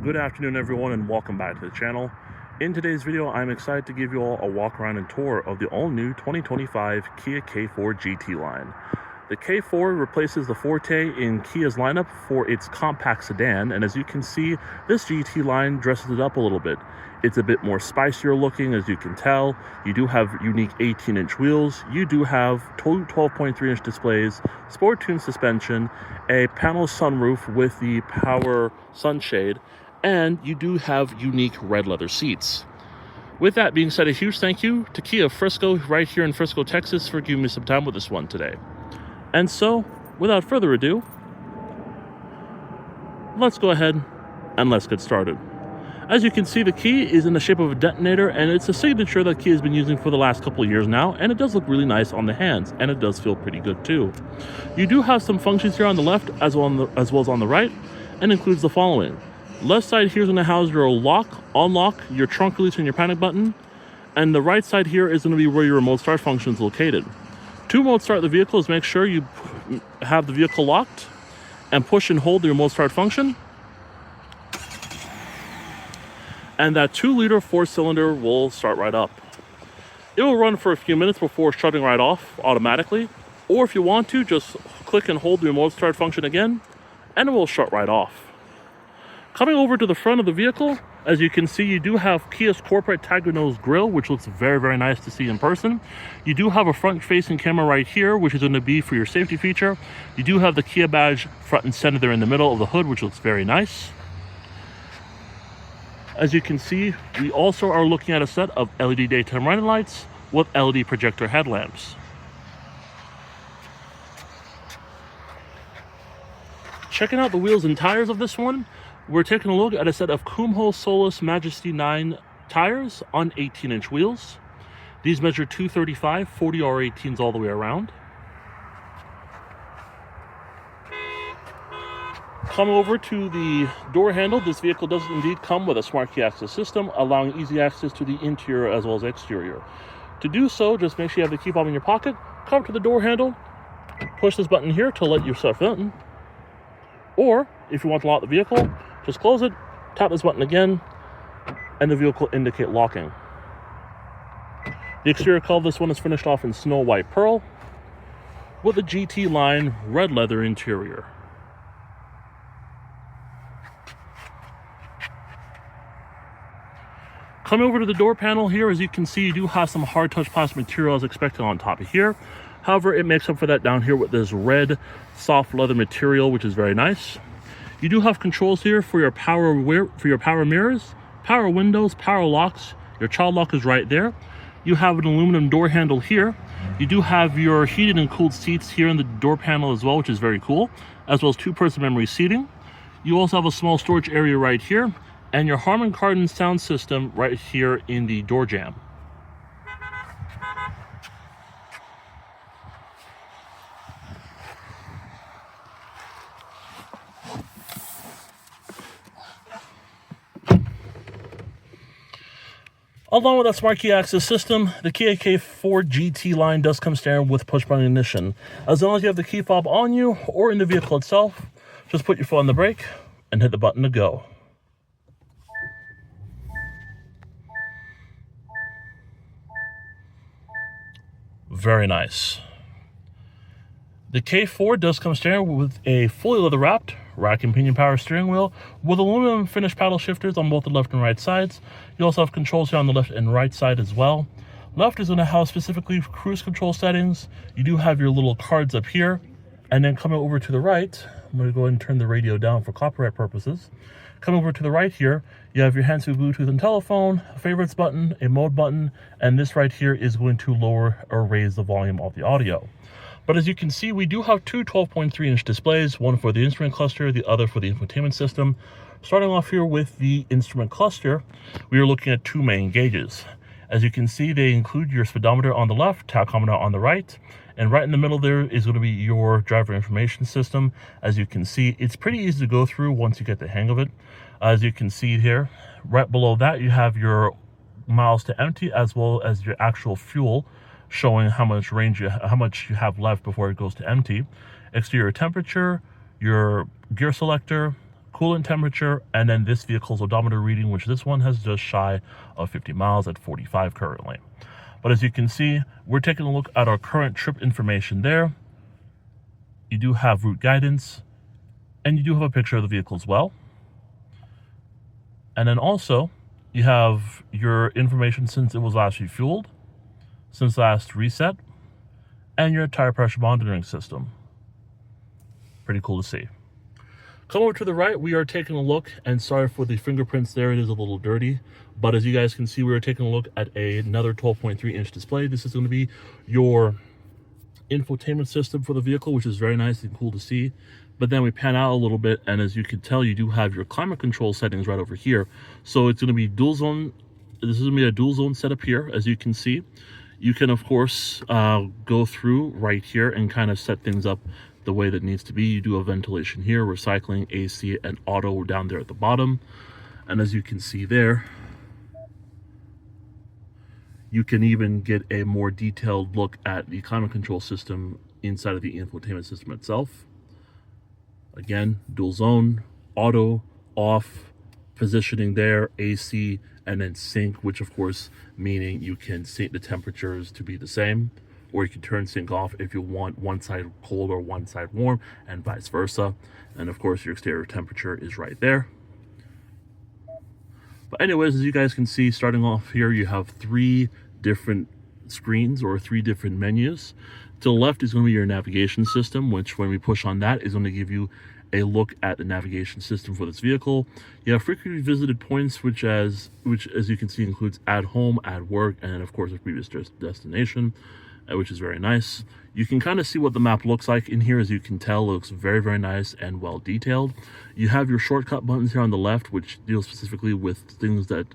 Good afternoon everyone and welcome back to the channel. In today's video, I'm excited to give you all a walk around and tour of the all-new 2025 Kia K4 GT line. The K4 replaces the Forte in Kia's lineup for its compact sedan, and as you can see, this GT line dresses it up a little bit. It's a bit more spicier looking, as you can tell. You do have unique 18-inch wheels. You do have 12.3-inch displays, sport-tuned suspension, a panel sunroof with the power sunshade, and you do have unique red leather seats. With that being said, a huge thank you to Kia Frisco right here in Frisco, Texas for giving me some time with this one today. And so, without further ado, let's go ahead and let's get started. As you can see, the key is in the shape of a detonator, and it's a signature that Kia has been using for the last couple of years now, and it does look really nice on the hands, and it does feel pretty good too. You do have some functions here on the left as well as on the right, and includes the following. Left side here is going to house your lock, unlock, your trunk release, and your panic button, and the right side here is going to be where your remote start function is located. To remote start the vehicle is make sure you have the vehicle locked and push and hold the remote start function. And that 2-liter 4-cylinder will start right up. It will run for a few minutes before shutting right off automatically. Or if you want to, just click and hold the remote start function again, and it will shut right off. Coming over to the front of the vehicle, as you can see, you do have Kia's corporate Tiger Nose grille, which looks very, very nice to see in person. You do have a front-facing camera right here, which is going to be for your safety feature. You do have the Kia badge front and center there in the middle of the hood, which looks very nice. As you can see, we also are looking at a set of LED daytime running lights with LED projector headlamps. Checking out the wheels and tires of this one, we're taking a look at a set of Kumho Solus Majesty 9 tires on 18-inch wheels. These measure 235, 40 R18s all the way around. Coming over to the door handle, this vehicle does indeed come with a smart key access system, allowing easy access to the interior as well as exterior. To do so, just make sure you have the key fob in your pocket, come to the door handle, push this button here to let yourself in. Or, if you want to lock the vehicle, just close it, tap this button again, and the vehicle will indicate locking. The exterior color of this one is finished off in snow white pearl, with a GT line red leather interior. Coming over to the door panel here, as you can see, you do have some hard touch plastic material as expected on top of here. However, it makes up for that down here with this red soft leather material, which is very nice. You do have controls here for your power mirrors, power windows, power locks. Your child lock is right there. You have an aluminum door handle here. You do have your heated and cooled seats here in the door panel as well, which is very cool, as well as 2-person memory seating. You also have a small storage area right here, and your Harman Kardon sound system right here in the door jamb. Along with that smart key access system, the Kia K4 GT line does come standard with push-button ignition. As long as you have the key fob on you or in the vehicle itself, just put your foot on the brake and hit the button to go. Very nice. The K4 does come standard with a fully leather-wrapped rack and pinion power steering wheel with aluminum finished paddle shifters on both the left and right sides. You also have controls here on the left and right side as well. Left is going to house specifically cruise control settings. You do have your little cards up here. And then coming over to the right, I'm going to go ahead and turn the radio down for copyright purposes. Coming over to the right here, you have your hands-free Bluetooth and telephone, a favorites button, a mode button, and this right here is going to lower or raise the volume of the audio. But as you can see, we do have two 12.3-inch displays, one for the instrument cluster, the other for the infotainment system. Starting off here with the instrument cluster, we are looking at 2 main gauges. As you can see, they include your speedometer on the left, tachometer on the right, and right in the middle there is going to be your driver information system. As you can see, it's pretty easy to go through once you get the hang of it. As you can see here, right below that, you have your miles to empty as well as your actual fuel, showing how much you have left before it goes to empty. Exterior temperature, your gear selector, coolant temperature, and then this vehicle's odometer reading, which this one has just shy of 50 miles at 45 currently. But as you can see, we're taking a look at our current trip information there. You do have route guidance, and you do have a picture of the vehicle as well. And then also, you have your information since it was last refueled, since last reset, and your tire pressure monitoring system. Pretty cool to see. Come over to the right, we are taking a look, and sorry for the fingerprints there, it is a little dirty, but as you guys can see, we are taking a look at another 12.3-inch display. This is going to be your infotainment system for the vehicle, which is very nice and cool to see. But then we pan out a little bit, and as you can tell, you do have your climate control settings right over here. So it's going to be dual zone. This is going to be a dual zone setup here, as you can see. You can, of course, go through right here and kind of set things up the way that needs to be. You do have ventilation here, recycling, AC, and auto down there at the bottom. And as you can see there, you can even get a more detailed look at the climate control system inside of the infotainment system itself. Again, dual zone, auto, off, positioning there, AC, and then sync, which of course meaning you can set the temperatures to be the same, or you can turn sync off if you want one side cold or one side warm, and vice versa. And of course your exterior temperature is right there. But anyways, as you guys can see, starting off here, you have 3 different screens or 3 different menus. To the left is going to be your navigation system, which when we push on that is going to give you a look at the navigation system for this vehicle. You have frequently visited points, which as you can see includes at home, at work, and then of course a previous destination, which is very nice. You can kind of see what the map looks like in here. As you can tell, it looks very, very nice and well detailed. You have your shortcut buttons here on the left, which deal specifically with things that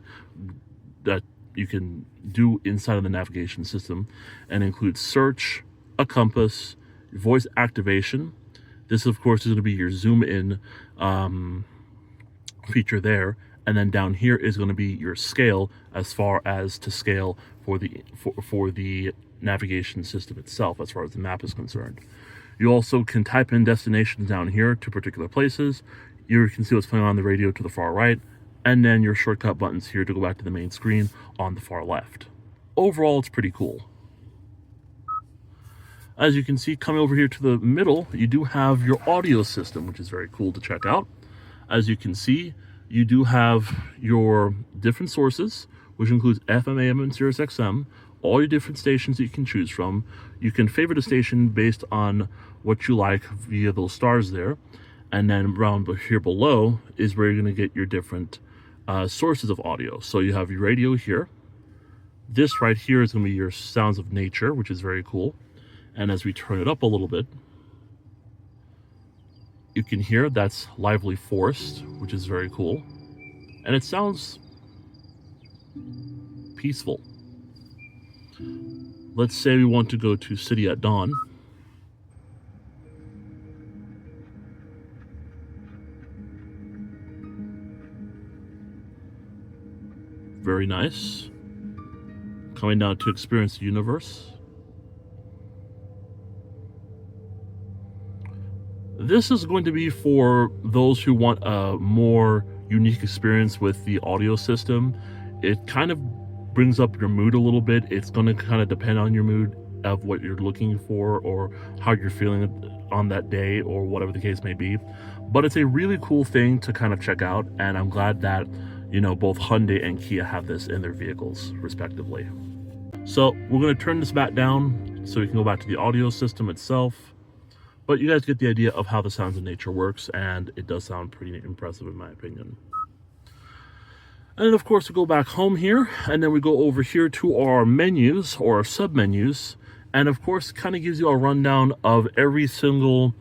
you can do inside of the navigation system, and includes search, a compass, voice activation. This of course is going to be your zoom in feature there, and then down here is going to be your scale, as far as to scale for the navigation system itself, as far as the map is concerned. You also can type in destinations down here to particular places. You can see what's playing on the radio to the far right, and then your shortcut buttons here to go back to the main screen on the far left. Overall, it's pretty cool. As you can see, coming over here to the middle, you do have your audio system, which is very cool to check out. As you can see, you do have your different sources, which includes FM, AM, and Sirius XM, all your different stations that you can choose from. You can favorite a station based on what you like via those stars there. And then around here below is where you're going to get your different sources of audio. So you have your radio here. This right here is going to be your sounds of nature, which is very cool. And as we turn it up a little bit, you can hear that's lively forest, which is very cool. And it sounds peaceful. Let's say we want to go to City at Dawn. Very nice. Coming down to Experience the Universe. This is going to be for those who want a more unique experience with the audio system. It kind of brings up your mood a little bit. It's going to kind of depend on your mood of what you're looking for or how you're feeling on that day or whatever the case may be. But it's a really cool thing to kind of check out, and I'm glad that, you know, both Hyundai and Kia have this in their vehicles respectively. So we're going to turn this back down so we can go back to the audio system itself. But you guys get the idea of how the sounds of nature works, and it does sound pretty impressive in my opinion. And then of course we go back home here, and then we go over here to our menus or our sub-menus, and of course kind of gives you a rundown of every single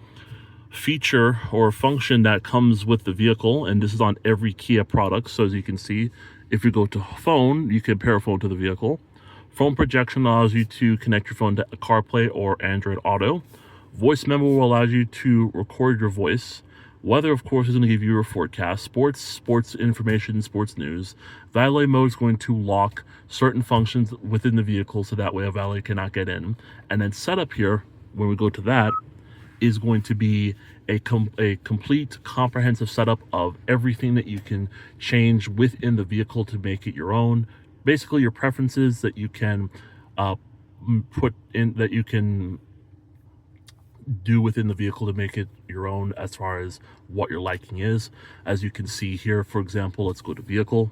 feature or function that comes with the vehicle, and this is on every Kia product. So as you can see, if you go to phone, you can pair a phone to the vehicle. Phone projection allows you to connect your phone to CarPlay or Android Auto. Voice memo will allow you to record your voice. Weather, of course, is going to give you your forecast. Sports information, sports news. Valet mode is going to lock certain functions within the vehicle, so that way a valet cannot get in. And then setup here, when we go to that, is going to be a complete comprehensive setup of everything that you can change within the vehicle to make it your own. Basically your preferences that you can put in, that you can do within the vehicle to make it your own as far as what your liking is. As you can see here, for example, let's go to vehicle.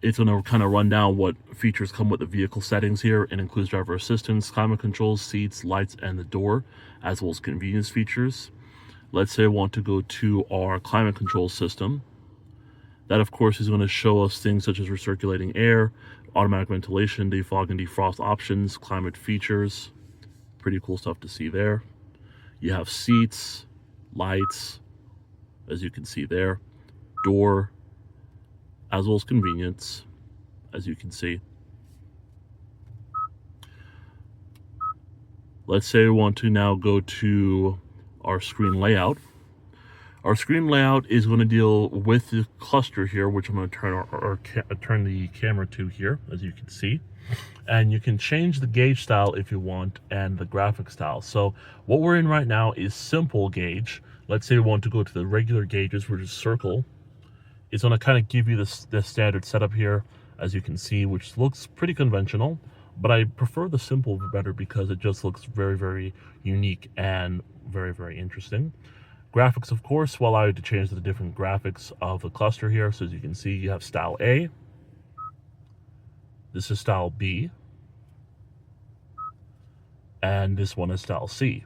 It's going to kind of run down what features come with the vehicle settings here. It includes driver assistance, climate controls, seats, lights, and the door, as well as convenience features. Let's say I want to go to our climate control system. That, of course, is going to show us things such as recirculating air, automatic ventilation, defog and defrost options, climate features. Pretty cool stuff to see there. You have seats, lights, as you can see there, door, as well as convenience, as you can see. Let's say we want to now go to our screen layout. Our screen layout is going to deal with the cluster here, which I'm going to turn the camera to here, as you can see. And you can change the gauge style if you want, and the graphic style. So what we're in right now is simple gauge. Let's say we want to go to the regular gauges, which is circle. It's going to kind of give you the standard setup here, as you can see, which looks pretty conventional, but I prefer the simple better because it just looks very, very unique and very, very interesting. Graphics, of course, will allow you to change the different graphics of the cluster here. So as you can see, you have style A. This is style B. And this one is style C.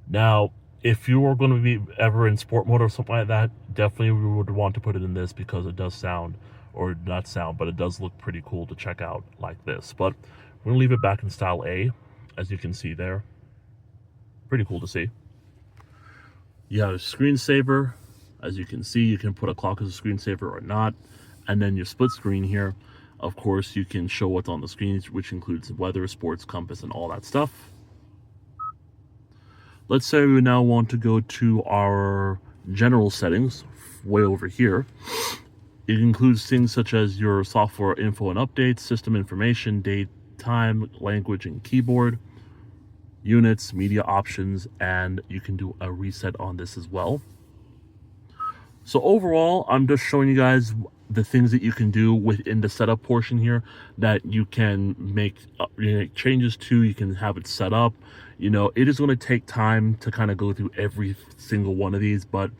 Now, if you are going to be ever in sport mode or something like that, definitely we would want to put it in this because it does sound, or not sound, but it does look pretty cool to check out like this. But we're going to leave it back in style A, as you can see there. Pretty cool to see. You have a screensaver. As you can see, you can put a clock as a screensaver or not. And then your split screen here. Of course, you can show what's on the screen, which includes weather, sports, compass, and all that stuff. Let's say we now want to go to our general settings, way over here. It includes things such as your software info and updates, system information, date, time, language, and keyboard, units, media options, and you can do a reset on this as well. So overall, I'm just showing you guys the things that you can do within the setup portion here that you can make changes to. You can have it set up. You know, it is going to take time to kind of go through every single one of these, but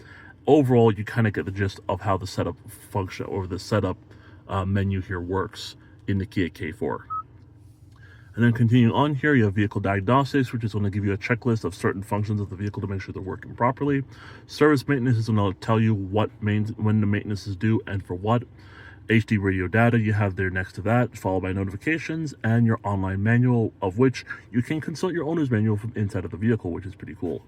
overall, you kind of get the gist of how the setup function or the setup menu here works in the Kia K4. And then continuing on here, you have vehicle diagnostics, which is going to give you a checklist of certain functions of the vehicle to make sure they're working properly. Service maintenance is going to tell you when the maintenance is due and for what. HD radio data you have there next to that, followed by notifications and your online manual, of which you can consult your owner's manual from inside of the vehicle, which is pretty cool.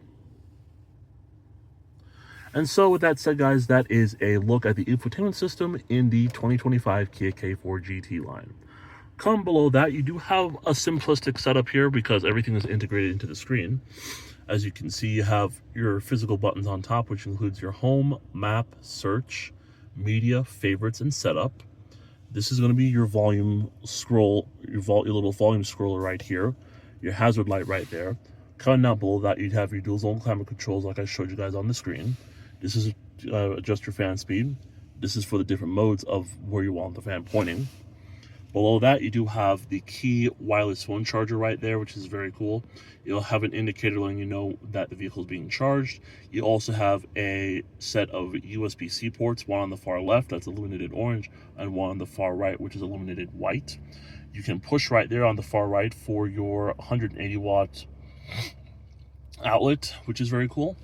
And so with that said, guys, that is a look at the infotainment system in the 2025 Kia K4 GT line. Come below that, you do have a simplistic setup here because everything is integrated into the screen. As you can see, you have your physical buttons on top, which includes your home, map, search, media, favorites, and setup. This is going to be your volume scroll, your little volume scroller right here, your hazard light right there. Coming down below that, you'd have your dual zone climate controls like I showed you guys on the screen. This is adjust your fan speed. This is for the different modes of where you want the fan pointing. Below that, you do have the key wireless phone charger right there, which is very cool. You'll have an indicator letting you know that the vehicle is being charged. You also have a set of USB-C ports, one on the far left, that's illuminated orange, and one on the far right, which is illuminated white. You can push right there on the far right for your 180 watt outlet, which is very cool.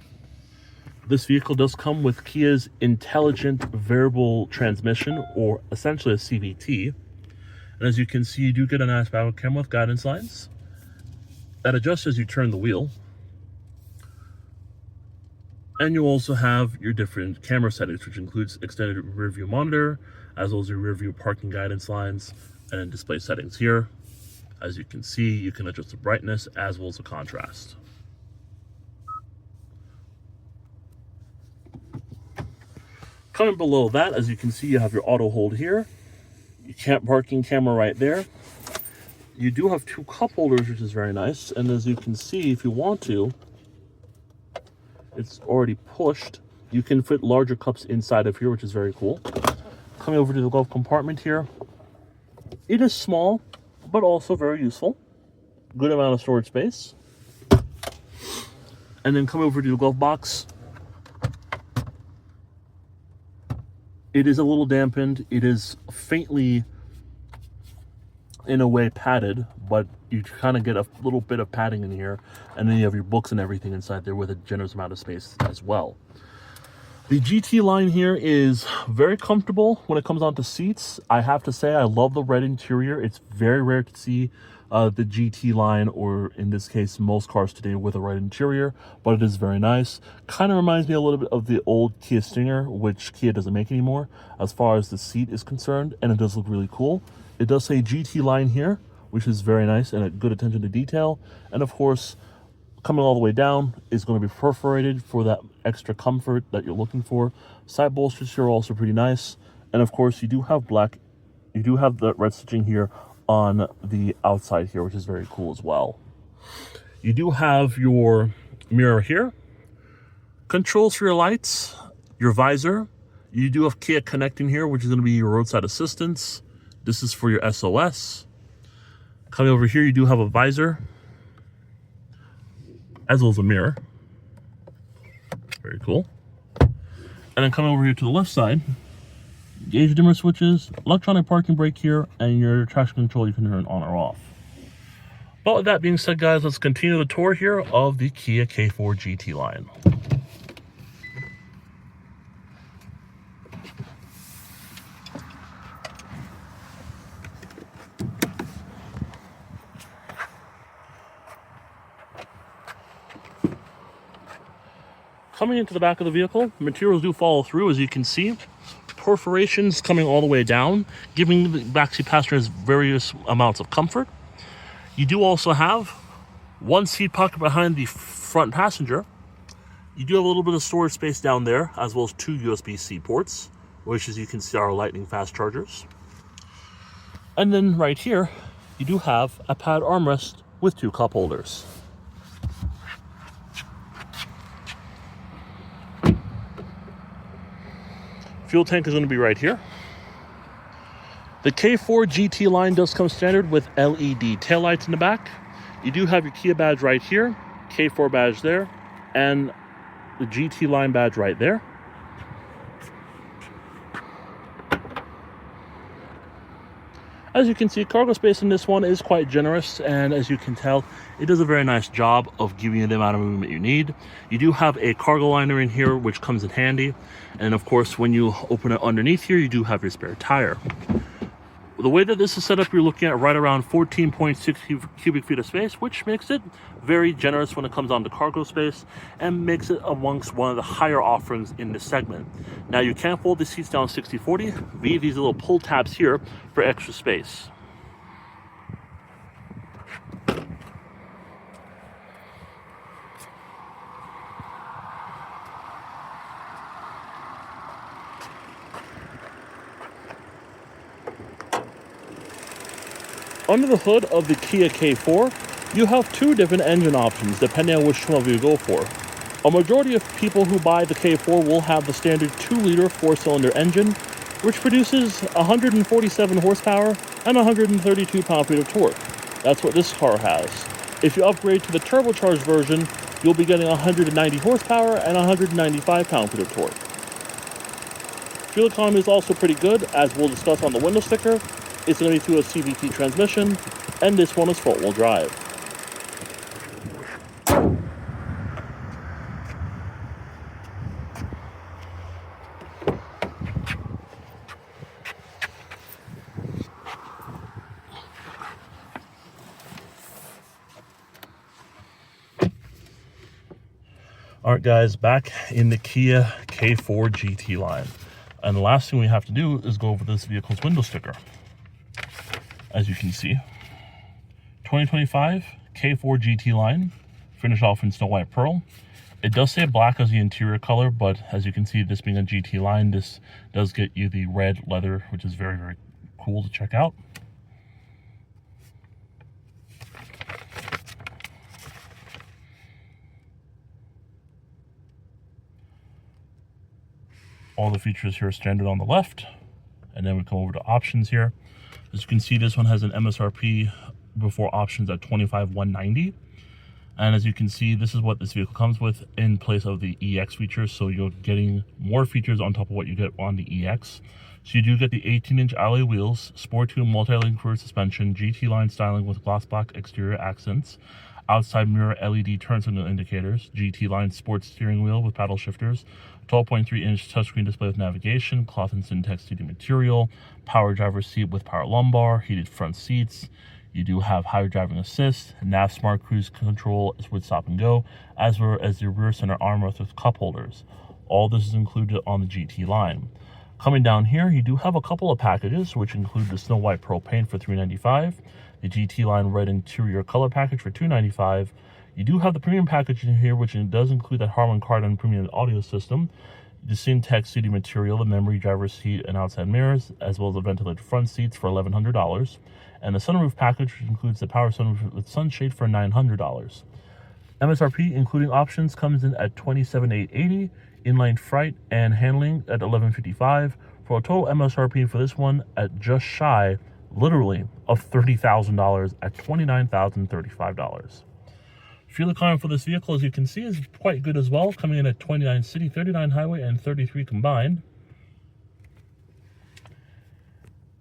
This vehicle does come with Kia's intelligent variable transmission, or essentially a CVT. And as you can see, you do get a nice backward camera with guidance lines that adjusts as you turn the wheel. And you also have your different camera settings, which includes extended rear view monitor, as well as your rear view parking guidance lines, and then display settings here. As you can see, you can adjust the brightness as well as the contrast. Coming below that, as you can see, you have your auto hold here. Your parking camera right there. You do have 2 cup holders, which is very nice. And as you can see, if you want to, it's already pushed. You can fit larger cups inside of here, which is very cool. Coming over to the glove compartment here. It is small, but also very useful. Good amount of storage space. And then coming over to the glove box. It is a little dampened. It is faintly, in a way, padded, but you kind of get a little bit of padding in here. And then you have your books and everything inside there with a generous amount of space as well. The GT line here is very comfortable when it comes on to seats. I have to say, I love the red interior. It's very rare to see the GT line, or in this case, most cars today with a red interior, but it is very nice. Kind of reminds me a little bit of the old Kia Stinger, which Kia doesn't make anymore, as far as the seat is concerned, and it does look really cool. It does say GT line here, which is very nice and a good attention to detail. And of course, coming all the way down is going to be perforated for that extra comfort that you're looking for. Side bolsters here are also pretty nice. And of course, you do have the red stitching here on the outside here, which is very cool as well. You do have your mirror here, controls for your lights, your visor. You do have Kia Connect in here, which is going to be your roadside assistance. This is for your SOS. Coming over here, you do have a visor, as well as a mirror. Very cool. And then coming over here to the left side, gauge dimmer switches, electronic parking brake here, and your traction control you can turn on or off. But with that being said, guys, let's continue the tour here of the Kia K4 GT line. Coming into the back of the vehicle, materials do follow through, as you can see. Perforations coming all the way down, giving the backseat passengers various amounts of comfort. You do also have one seat pocket behind the front passenger. You do have a little bit of storage space down there, as well as 2 USB-C ports, which, as you can see, are lightning fast chargers. And then right here, you do have a pad armrest with 2 cup holders. Fuel tank is going to be right here. The K4 GT line does come standard with LED taillights in the back. You do have your Kia badge right here, K4 badge there, and the GT line badge right there. As you can see, cargo space in this one is quite generous, and as you can tell, it does a very nice job of giving you the amount of movement you need. You do have a cargo liner in here, which comes in handy. And of course, when you open it underneath here, you do have your spare tire. The way that this is set up, you're looking at right around 14.6 cubic feet of space, which makes it very generous when it comes on to cargo space and makes it amongst one of the higher offerings in this segment. Now, you can fold the seats down 60-40 via these little pull tabs here for extra space. Under the hood of the Kia K4, you have 2 different engine options depending on which one you go for. A majority of people who buy the K4 will have the standard 2-liter 4-cylinder engine, which produces 147 horsepower and 132 pound-feet of torque. That's what this car has. If you upgrade to the turbocharged version, you'll be getting 190 horsepower and 195 pound-feet of torque. Fuel economy is also pretty good, as we'll discuss on the window sticker. It's going to be through a CVT transmission, and this one is front-wheel drive. All right, guys, back in the Kia K4 GT line. And the last thing we have to do is go over this vehicle's window sticker. As you can see, 2025 K4 GT line, finished off in snow white pearl. It does say black as the interior color, but as you can see, this being a GT line, this does get you the red leather, which is very, very cool to check out. All the features here are standard on the left. And then we come over to options here. As you can see, this one has an MSRP before options at $25,190. And as you can see, this is what this vehicle comes with in place of the EX features. So you're getting more features on top of what you get on the EX. So you do get the 18-inch alloy wheels, Sport 2 multi-link rear suspension, GT line styling with gloss black exterior accents, outside mirror LED turn signal indicators, GT line sports steering wheel with paddle shifters, 12.3-inch touchscreen display with navigation, cloth and syntex seating material, power driver's seat with power lumbar, heated front seats. You do have higher driving assist, nav smart cruise control with stop and go, as well as the rear center armrest with cup holders. All this is included on the GT line. Coming down here, you do have a couple of packages, which include the Snow White Pearl paint for $395, the GT line red interior color package for $295. You do have the premium package in here, which does include that Harman Kardon premium audio system, the Syntex seating material, the memory driver's seat and outside mirrors, as well as the ventilated front seats for $1,100, and the sunroof package, which includes the power sunroof with sunshade for $900. MSRP, including options, comes in at $27,880, inline freight and handling at $1155, for a total MSRP for this one at just shy, literally, of $30,000 at $29,035. Fuel economy for this vehicle, as you can see, is quite good as well, coming in at 29 city, 39 highway, and 33 combined.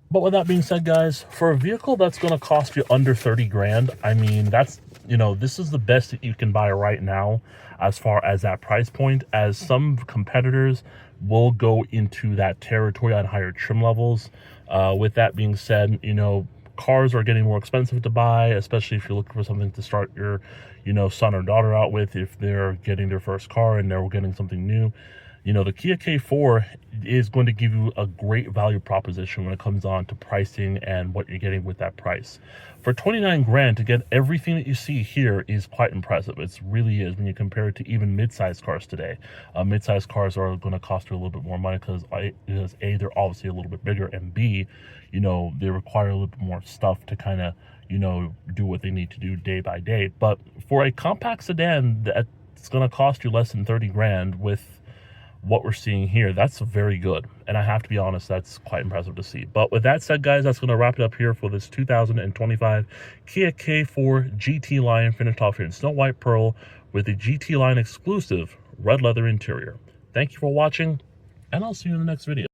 But with that being said, guys, for a vehicle that's going to cost you under 30 grand, I mean, that's, you know, this is the best that you can buy right now as far as that price point, as some competitors will go into that territory on higher trim levels. With that being said, you know, cars are getting more expensive to buy, especially if you're looking for something to start your, you know, son or daughter out with, if they're getting their first car and they're getting something new. You know, the Kia K4 is going to give you a great value proposition when it comes on to pricing and what you're getting with that price. For 29 grand to get everything that you see here is quite impressive. It really is when you compare it to even mid-sized cars today. Mid-sized cars are going to cost you a little bit more money because A, they're obviously a little bit bigger, and B, you know, they require a little bit more stuff to kind of, you know, do what they need to do day by day. But for a compact sedan that's going to cost you less than 30 grand with what we're seeing here, that's very good, and I have to be honest, that's quite impressive to see. But with that said, guys, that's going to wrap it up here for this 2025 Kia K4 GT line, finished off here in Snow White Pearl with the GT line exclusive red leather interior. Thank you for watching, and I'll see you in the next video.